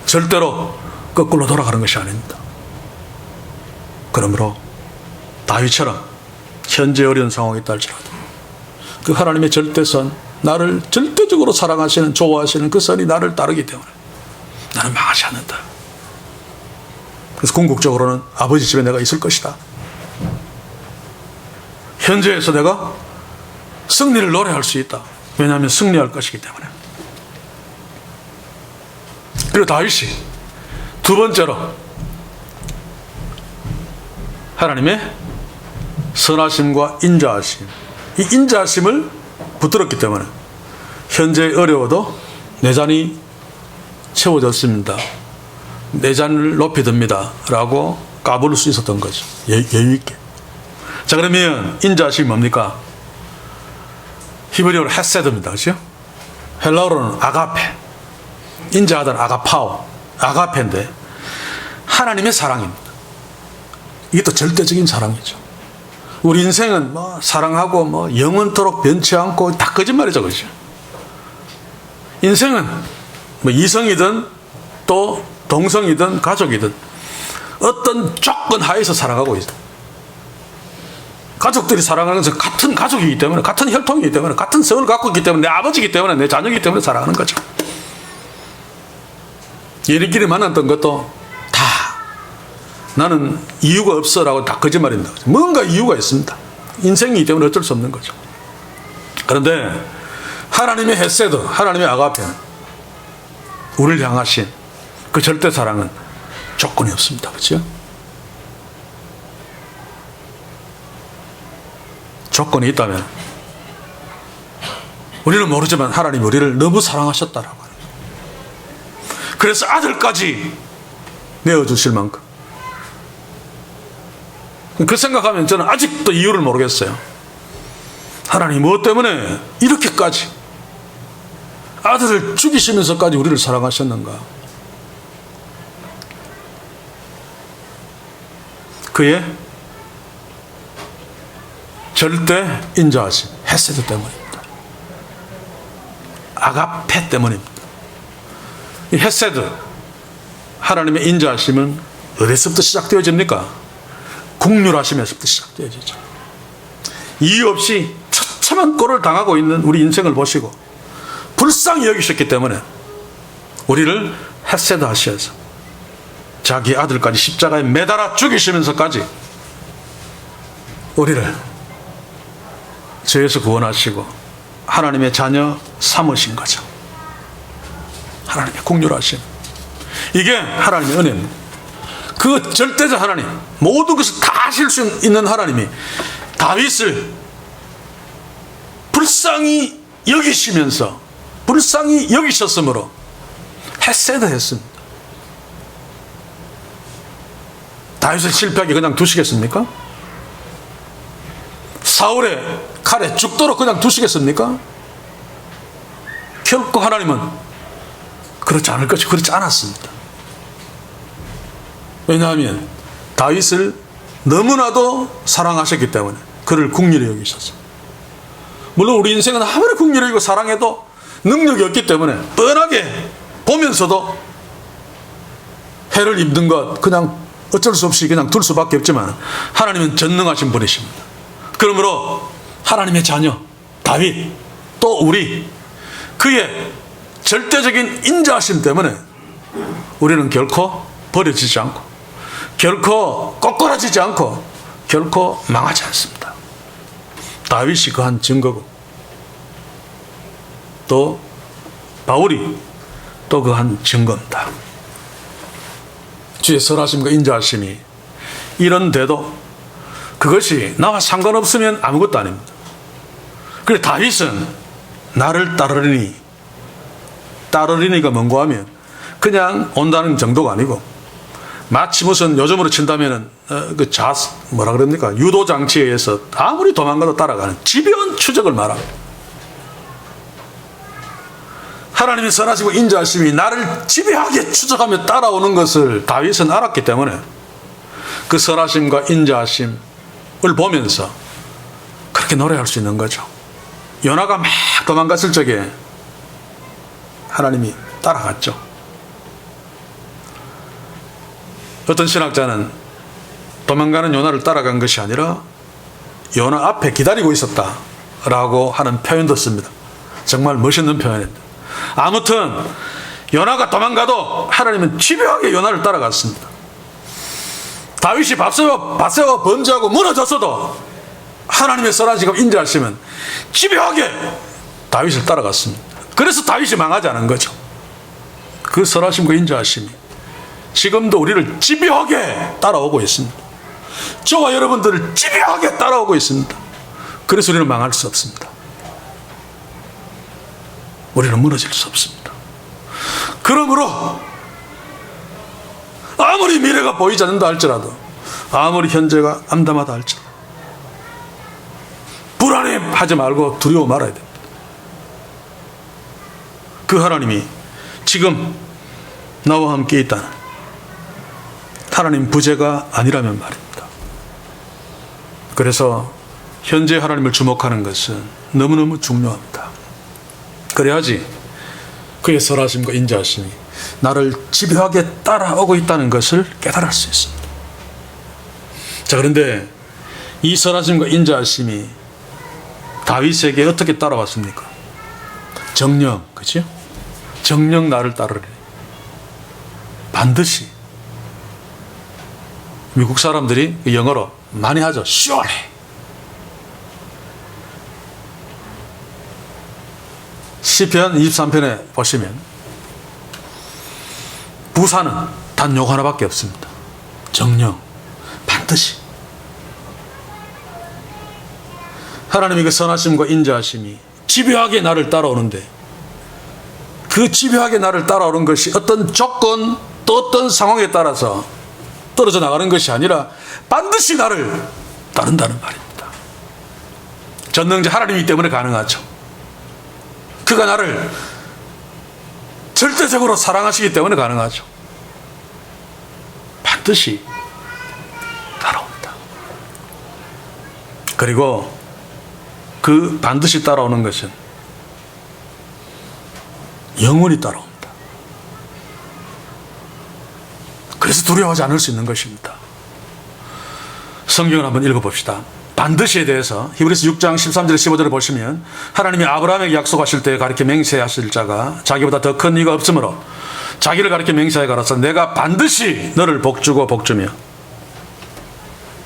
절대로 거꾸로 돌아가는 것이 아닙니다. 그러므로 다윗처럼 현재 어려운 상황이 있다 할지라도 그 하나님의 절대선, 나를 절대적으로 사랑하시는, 좋아하시는 그 선이 나를 따르기 때문에 나는 망하지 않는다. 그래서 궁극적으로는 아버지 집에 내가 있을 것이다. 현재에서 내가 승리를 노래할 수 있다. 왜냐하면 승리할 것이기 때문에. 그리고 다윗이 두 번째로 하나님의 선하심과 인자하심, 이 인자하심을 붙들었기 때문에 현재 어려워도 내 잔이 채워졌습니다, 내 잔을 높이 듭니다 라고 까부를 수 있었던 거죠. 여유 있게. 자, 그러면 인자하심이 뭡니까? 히브리어로 헤세드입니다. 그렇죠? 헬라어로는 아가페, 인자하다는 아가파오, 아가페인데 하나님의 사랑입니다. 이게 또 절대적인 사랑이죠. 우리 인생은 뭐 사랑하고 뭐 영원토록 변치 않고 다 거짓말이죠. 그렇죠? 인생은 뭐 이성이든 또 동성이든 가족이든 어떤 조건 하에서 살아가고 있어요. 가족들이 사랑하는 것은 같은 가족이기 때문에, 같은 혈통이기 때문에, 같은 성을 갖고 있기 때문에, 내 아버지이기 때문에, 내 자녀이기 때문에 사랑하는 거죠. 얘네끼리 만났던 것도 다 나는 이유가 없어라고 다 거짓말입니다. 뭔가 이유가 있습니다. 인생이기 때문에 어쩔 수 없는 거죠. 그런데 하나님의 헤세드, 하나님의 아가페는, 우리를 향하신 그 절대 사랑은 조건이 없습니다. 그렇죠? 조건이 있다면 우리는 모르지만 하나님이 우리를 너무 사랑하셨다라고 하는 거예요. 그래서 아들까지 내어주실 만큼. 그 생각하면 저는 아직도 이유를 모르겠어요. 하나님 무엇 때문에 이렇게까지 아들을 죽이시면서까지 우리를 사랑하셨는가? 그의 절대 인자하심, 헤세드 때문입니다. 아가페 때문입니다. 이 헤세드, 하나님의 인자하심은 어디서부터 시작되어집니까? 국률하심에서부터 시작되어지죠. 이유 없이 처참한 꼴을 당하고 있는 우리 인생을 보시고 불쌍히 여기셨기 때문에 우리를 헤세드 하셔서 자기 아들까지 십자가에 매달아 죽이시면서까지 우리를 죄에서 구원하시고 하나님의 자녀 삼으신 거죠. 하나님의 국률하심, 이게 하나님의 은혜입니다. 그 절대적 하나님, 모든 것을 다 하실 수 있는 하나님이 다윗을 불쌍히 여기시면서, 불쌍히 여기셨으므로 헤세드 했습니다. 다윗을 실패하게 그냥 두시겠습니까? 사울의 칼에 죽도록 그냥 두시겠습니까? 결코 하나님은 그렇지 않을 것이, 그렇지 않았습니다. 왜냐하면 다윗을 너무나도 사랑하셨기 때문에 그를 국률히 여기셨어요. 물론 우리 인생은 아무리 국률이 여기고 사랑해도 능력이 없기 때문에 뻔하게 보면서도 해를 입는 것 그냥 어쩔 수 없이 그냥 둘 수밖에 없지만 하나님은 전능하신 분이십니다. 그러므로 하나님의 자녀 다윗, 또 우리, 그의 절대적인 인자하심 때문에 우리는 결코 버려지지 않고, 결코 꼬꾸라지지 않고, 결코 망하지 않습니다. 다윗이 그 한 증거고, 또 바울이 또 그 한 증거입니다. 주의 선하심과 인자하심이 이런데도 그것이 나와 상관없으면 아무것도 아닙니다. 그래 다윗은 나를 따르니 따르리니가 뭔고 하면 그냥 온다는 정도가 아니고 마치 무슨 요즘으로 친다면은 뭐라 그럽니까? 유도 장치에 의해서 아무리 도망가도 따라가는 집요한 추적을 말합니다. 하나님의 선하시고 인자하심이 나를 집요하게 추적하며 따라오는 것을 다윗은 알았기 때문에 그 선하심과 인자하심을 보면서 그렇게 노래할 수 있는 거죠. 요나가 막 도망갔을 적에 하나님이 따라갔죠. 어떤 신학자는 도망가는 요나를 따라간 것이 아니라 요나 앞에 기다리고 있었다라고 하는 표현도 씁니다. 정말 멋있는 표현입니다. 아무튼 요나가 도망가도 하나님은 집요하게 요나를 따라갔습니다. 다윗이 바세바 범죄하고 무너졌어도 하나님의 선하시고 인자하심은 집요하게 다윗을 따라갔습니다. 그래서 다윗이 망하지 않은 거죠. 그 선하심과 인자하심이 지금도 우리를 집요하게 따라오고 있습니다. 저와 여러분들을 집요하게 따라오고 있습니다. 그래서 우리는 망할 수 없습니다. 우리는 무너질 수 없습니다. 그러므로 아무리 미래가 보이지 않는다 할지라도, 아무리 현재가 암담하다 할지라도 불안해하지 말고 두려워 말아야 됩니다. 그 하나님이 지금 나와 함께 있다는 하나님 부재가 아니라면 말입니다. 그래서 현재 하나님을 주목하는 것은 너무너무 중요합니다. 그래야지 그의 선하심과 인자하심이 나를 집요하게 따라오고 있다는 것을 깨달을 수 있습니다. 자, 그런데 이 선하심과 인자하심이 다윗에게 어떻게 따라왔습니까? 정령, 그죠? 정령 나를 따르리. 반드시. 미국 사람들이 영어로 많이 하죠. surely. 시편 23편에 보시면 부사는 단 요 하나밖에 없습니다. 정령, 반드시. 하나님의 그 선하심과 인자하심이 집요하게 나를 따라오는데, 그 집요하게 나를 따라오는 것이 어떤 조건 또 어떤 상황에 따라서 떨어져 나가는 것이 아니라 반드시 나를 따른다는 말입니다. 전능자 하나님이기 때문에 가능하죠. 그가 나를 절대적으로 사랑하시기 때문에 가능하죠. 반드시 따라옵니다. 그리고 그 반드시 따라오는 것은 영원히 따라옵니다. 그래서 두려워하지 않을 수 있는 것입니다. 성경을 한번 읽어봅시다. 반드시에 대해서 히브리서 6장 13절 15절을 보시면 하나님이 아브라함에게 약속하실 때 가리켜 맹세하실 자가 자기보다 더 큰 이가 없으므로 자기를 가리켜 맹세하여 가라사 내가 반드시 너를 복주고 복주며,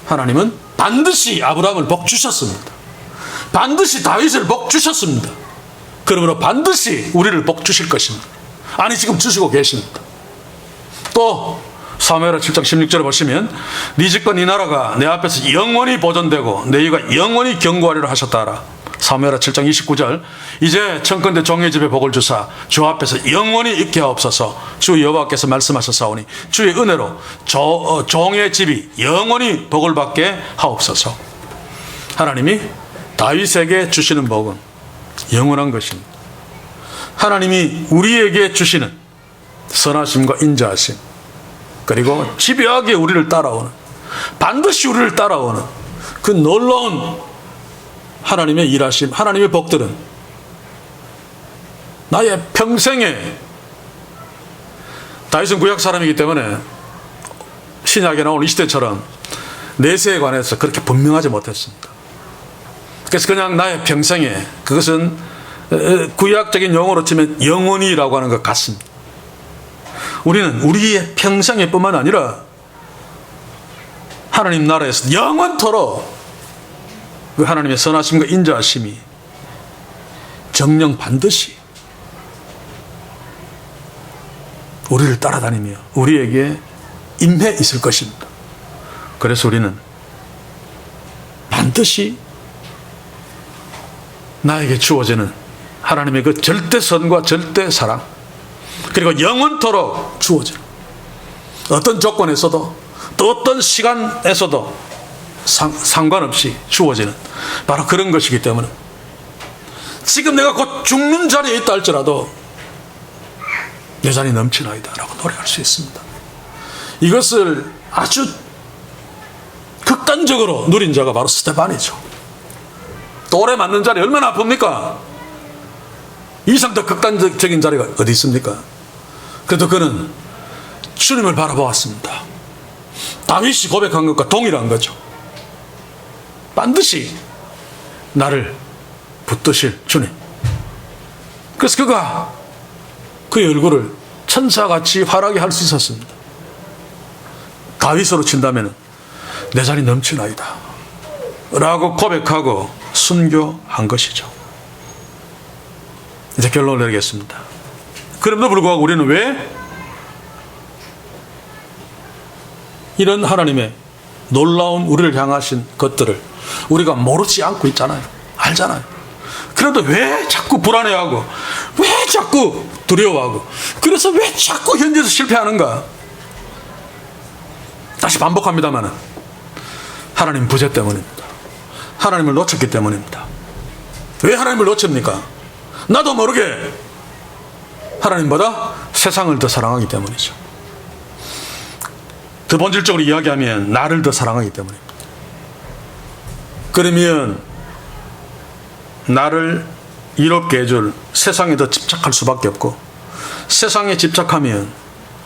하나님은 반드시 아브라함을 복주셨습니다. 반드시 다윗을 복주셨습니다. 그러므로 반드시 우리를 복주실 것입니다. 아니, 지금 주시고 계십니다. 또 사무엘하 7장 16절을 보시면 네 집과 네 나라가 내 앞에서 영원히 보존되고 내 이가 영원히 경고하리라 하셨다라. 사무엘하 7장 29절 이제 청컨대 종의 집에 복을 주사 주 앞에서 영원히 있게 하옵소서. 주 여호와께서 말씀하셨사오니 주의 은혜로 종의 집이 영원히 복을 받게 하옵소서. 하나님이 다윗에게 주시는 복은 영원한 것입니다. 하나님이 우리에게 주시는 선하심과 인자하심, 그리고 집요하게 우리를 따라오는, 반드시 우리를 따라오는 그 놀라운 하나님의 일하심, 하나님의 복들은 나의 평생에, 다윗은 구약 사람이기 때문에 신약에 나온 이 시대처럼 내세에 관해서 그렇게 분명하지 못했습니다. 그래서 그냥 나의 평생에, 그것은 구약적인 용어로 치면 영원히라고 하는 것 같습니다. 우리는 우리의 평생에 뿐만 아니라 하나님 나라에서 영원토록 그 하나님의 선하심과 인자하심이 정령 반드시 우리를 따라다니며 우리에게 임해 있을 것입니다. 그래서 우리는 반드시 나에게 주어지는 하나님의 그 절대 선과 절대 사랑, 그리고 영원토록 주어지는, 어떤 조건에서도 또 어떤 시간에서도 상관없이 주어지는 바로 그런 것이기 때문에 지금 내가 곧 죽는 자리에 있다 할지라도 내 잔이 넘치나이다 라고 노래할 수 있습니다. 이것을 아주 극단적으로 누린 자가 바로 스데반이죠. 돌에 맞는 자리 얼마나 아픕니까? 이상 더 극단적인 자리가 어디 있습니까? 그래도 그는 주님을 바라보았습니다. 다윗이 고백한 것과 동일한 거죠. 반드시 나를 붙드실 주님. 그래서 그가 그의 얼굴을 천사같이 환하게 할 수 있었습니다. 다윗으로 친다면 내 잔이 넘치나이다 라고 고백하고 순교한 것이죠. 이제 결론을 내리겠습니다. 그럼에도 불구하고 우리는 왜 이런 하나님의 놀라운 우리를 향하신 것들을 우리가 모르지 않고 있잖아요. 알잖아요. 그래도 왜 자꾸 불안해하고, 왜 자꾸 두려워하고, 그래서 왜 자꾸 현재에서 실패하는가? 다시 반복합니다만 하나님 부재 때문입니다. 하나님을 놓쳤기 때문입니다. 왜 하나님을 놓칩니까? 나도 모르게 하나님보다 세상을 더 사랑하기 때문이죠. 더 본질적으로 이야기하면 나를 더 사랑하기 때문입니다. 그러면 나를 이롭게 해줄 세상에 더 집착할 수밖에 없고, 세상에 집착하면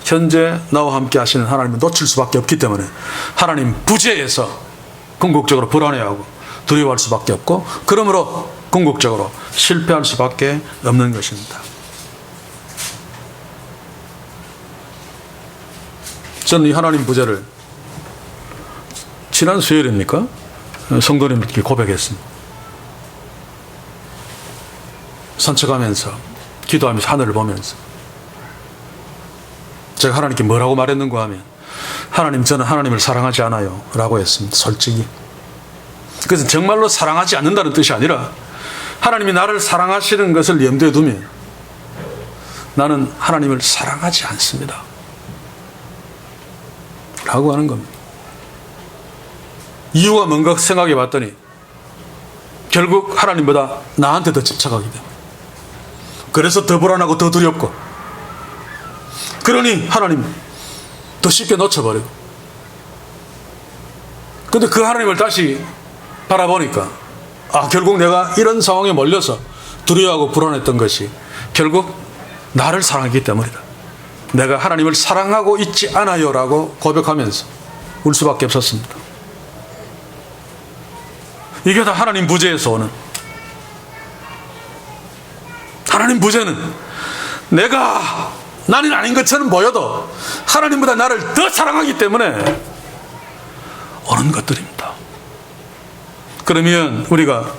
현재 나와 함께 하시는 하나님을 놓칠 수밖에 없기 때문에 하나님 부재에서 궁극적으로 불안해하고 두려워할 수밖에 없고, 그러므로 궁극적으로 실패할 수밖에 없는 것입니다. 저는 이 하나님 부재를 지난 수요일입니까? 성도님들께 고백했습니다. 산책하면서 기도하면서 하늘을 보면서 제가 하나님께 뭐라고 말했는가 하면, 하나님, 저는 하나님을 사랑하지 않아요 라고 했습니다. 솔직히. 그것은 정말로 사랑하지 않는다는 뜻이 아니라 하나님이 나를 사랑하시는 것을 염두에 두면 나는 하나님을 사랑하지 않습니다 라고 하는 겁니다. 이유가 뭔가 생각해 봤더니 결국 하나님보다 나한테 더 집착하기 때문에, 그래서 더 불안하고 더 두렵고, 그러니 하나님 더 쉽게 놓쳐버리고, 근데 그 하나님을 다시 바라보니까 결국 내가 이런 상황에 몰려서 두려워하고 불안했던 것이 결국 나를 사랑했기 때문이다. 내가 하나님을 사랑하고 있지 않아요 라고 고백하면서 울 수밖에 없었습니다. 이게 다 하나님 부재에서 오는, 하나님 부재는 나는 아닌 것처럼 보여도 하나님보다 나를 더 사랑하기 때문에 오는 것들입니다. 그러면 우리가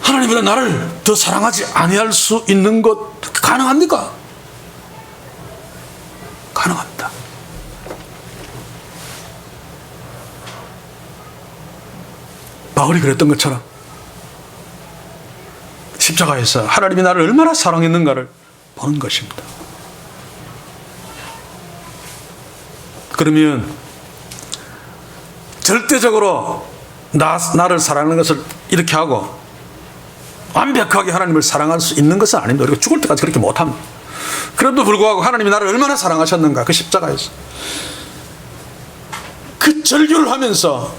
하나님보다 나를 더 사랑하지 아니할 수 있는 것 가능합니까? 가능합니다. 바울이 그랬던 것처럼 십자가에서 하나님이 나를 얼마나 사랑했는가를 보는 것입니다. 그러면 절대적으로 나를 사랑하는 것을 이렇게 하고 완벽하게 하나님을 사랑할 수 있는 것은 아닙니다. 우리가 죽을 때까지 그렇게 못합니다. 그럼에도 불구하고 하나님이 나를 얼마나 사랑하셨는가, 그 십자가에서 그 절규를 하면서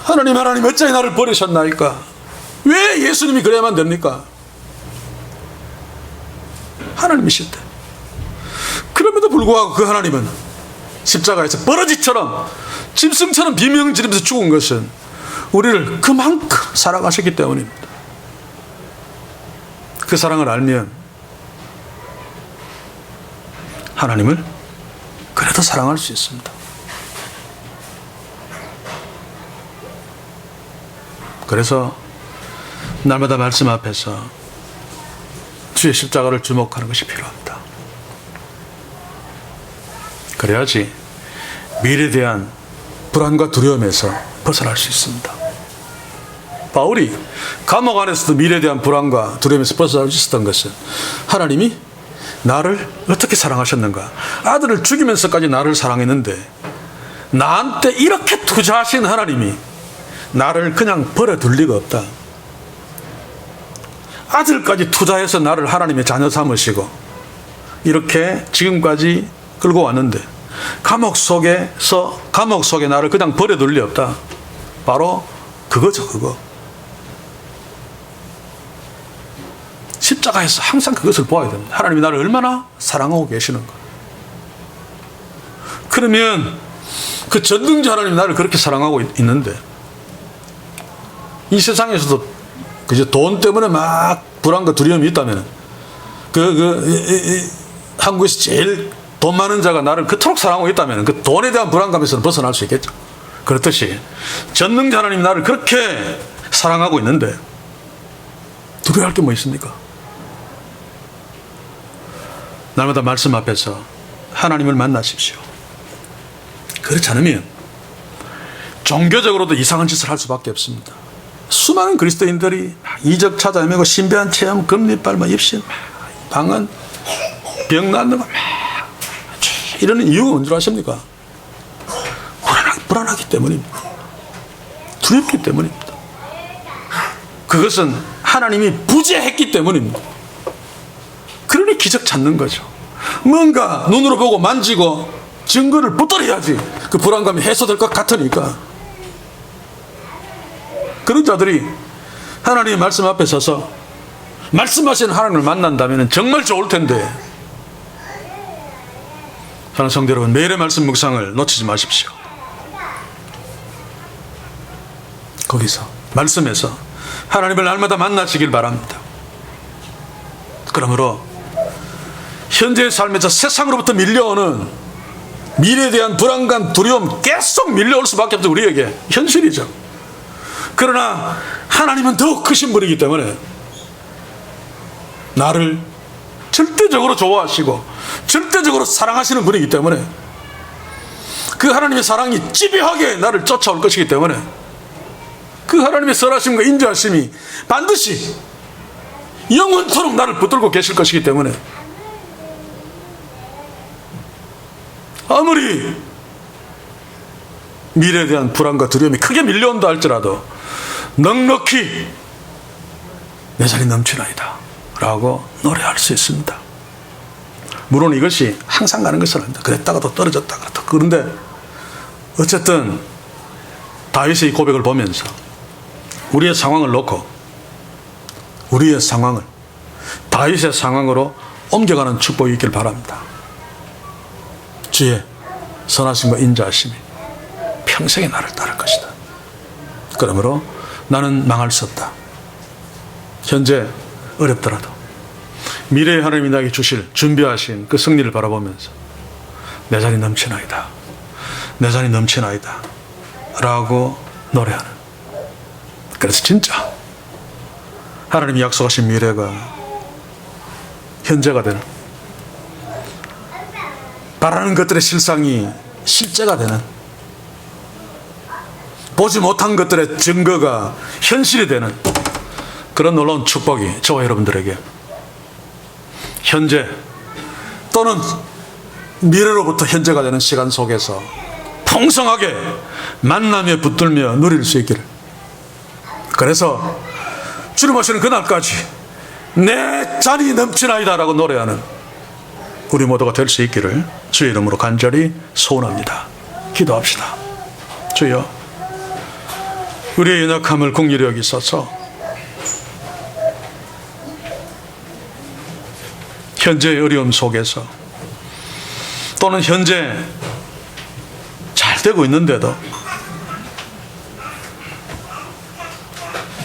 하나님 어찌 나를 버리셨나이까? 왜 예수님이 그래야만 됩니까? 하나님이실 때. 그럼에도 불구하고 그 하나님은 십자가에서 버러지처럼 짐승처럼 비명 지르면서 죽은 것은 우리를 그만큼 사랑하셨기 때문입니다. 그 사랑을 알면 하나님을 그래도 사랑할 수 있습니다. 그래서 날마다 말씀 앞에서 주의 십자가를 주목하는 것이 필요합니다. 그래야지 미래에 대한 불안과 두려움에서 벗어날 수 있습니다. 바울이 감옥 안에서도 미래에 대한 불안과 두려움에서 벗어날 수 있었던 것은 하나님이 나를 어떻게 사랑하셨는가? 아들을 죽이면서까지 나를 사랑했는데 나한테 이렇게 투자하신 하나님이 나를 그냥 버려둘 리가 없다. 아들까지 투자해서 나를 하나님의 자녀 삼으시고 이렇게 지금까지 끌고 왔는데 감옥 속에 나를 그냥 버려둘 리 없다. 바로 그거죠, 그거. 십자가에서 항상 그것을 보아야 됩니다. 하나님이 나를 얼마나 사랑하고 계시는가. 그러면 그 전능자 하나님이 나를 그렇게 사랑하고 있는데 이 세상에서도 그저 돈 때문에 막 불안과 두려움이 있다면 한국에서 제일 돈 많은 자가 나를 그토록 사랑하고 있다면 그 돈에 대한 불안감에서는 벗어날 수 있겠죠. 그렇듯이 전능자 하나님이 나를 그렇게 사랑하고 있는데 두려워할 게 뭐 있습니까? 날마다 말씀 앞에서 하나님을 만나십시오. 그렇지 않으면 종교적으로도 이상한 짓을 할 수밖에 없습니다. 수많은 그리스도인들이 이적 찾아 헤매고 신비한 체험, 금리빨, 입신, 방언, 병 낫는 거 이러는 이유가 뭔 줄 아십니까? 불안하기 때문입니다. 두렵기 때문입니다. 그것은 하나님이 부재했기 때문입니다. 그러니 기적 찾는 거죠. 뭔가 눈으로 보고 만지고 증거를 붙들어야지 그 불안감이 해소될 것 같으니까. 그런 자들이 하나님의 말씀 앞에 서서 말씀하시는 하나님을 만난다면 정말 좋을 텐데, 사랑하는 성도 여러분, 매일의 말씀 묵상을 놓치지 마십시오. 거기서 말씀에서 하나님을 날마다 만나시길 바랍니다. 그러므로 현재의 삶에서 세상으로부터 밀려오는 미래에 대한 불안감, 두려움 계속 밀려올 수밖에 없죠. 우리에게 현실이죠. 그러나 하나님은 더욱 크신 분이기 때문에 나를 절대적으로 좋아하시고 절대적으로 사랑하시는 분이기 때문에 그 하나님의 사랑이 집요하게 나를 쫓아올 것이기 때문에 그 하나님의 선하심과 인자하심이 반드시 영원토록 나를 붙들고 계실 것이기 때문에 아무리 미래에 대한 불안과 두려움이 크게 밀려온다 할지라도 넉넉히 내 자리 넘치나이다 라고 노래할 수 있습니다. 물론 이것이 항상 가는 것은 아닙니다. 그랬다가도 떨어졌다가 또. 그런데 어쨌든 다윗의 이 고백을 보면서 우리의 상황을 놓고 우리의 상황을 다윗의 상황으로 옮겨가는 축복이 있길 바랍니다. 주의 선하심과 인자하심이 평생에 나를 따를 것이다. 그러므로 나는 망할 수 없다. 현재 어렵더라도 미래의 하나님이 나에게 주실 준비하신 그 승리를 바라보면서 내 자리 넘치나이다, 내 자리 넘치나이다 라고 노래하는, 그래서 진짜 하나님이 약속하신 미래가 현재가 되는, 바라는 것들의 실상이 실제가 되는, 보지 못한 것들의 증거가 현실이 되는 그런 놀라운 축복이 저와 여러분들에게 현재 또는 미래로부터 현재가 되는 시간 속에서 풍성하게 만나며 붙들며 누릴 수 있기를, 그래서 주님 오시는 그날까지 내 잔이 넘치나이다 라고 노래하는 우리 모두가 될 수 있기를 주의 이름으로 간절히 소원합니다. 기도합시다. 주여, 우리의 연약함을 긍휼히 여기소서. 현재의 어려움 속에서 또는 현재 잘 되고 있는데도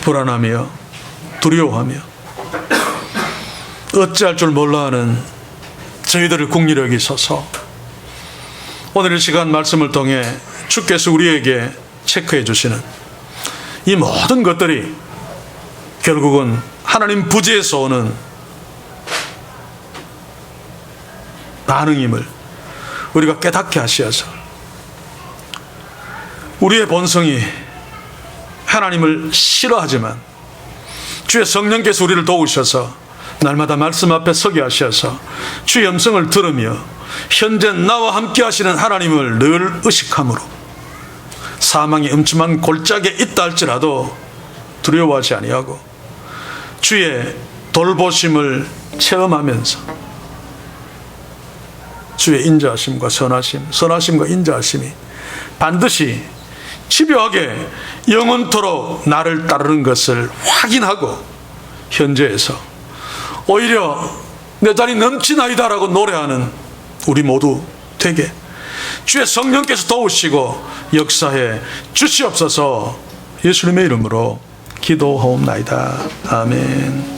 불안하며 두려워하며 어찌할 줄 몰라하는 저희들을 긍휼히 여기소서. 오늘 이 시간 말씀을 통해 주께서 우리에게 체크해 주시는 이 모든 것들이 결국은 하나님 부재에서 오는 반응임을 우리가 깨닫게 하시어서 우리의 본성이 하나님을 싫어하지만 주의 성령께서 우리를 도우셔서 날마다 말씀 앞에 서게 하셔서 주의 음성을 들으며 현재 나와 함께 하시는 하나님을 늘 의식함으로 사망이 음침한 골짜기에 있다 할지라도 두려워하지 아니하고 주의 돌보심을 체험하면서 주의 인자하심과 선하심과 인자하심이 반드시 집요하게 영원토록 나를 따르는 것을 확인하고 현재에서 오히려 내 자리 넘치나이다라고 노래하는 우리 모두 되게 주의 성령께서 도우시고 역사해 주시옵소서. 예수님의 이름으로 기도하옵나이다. 아멘.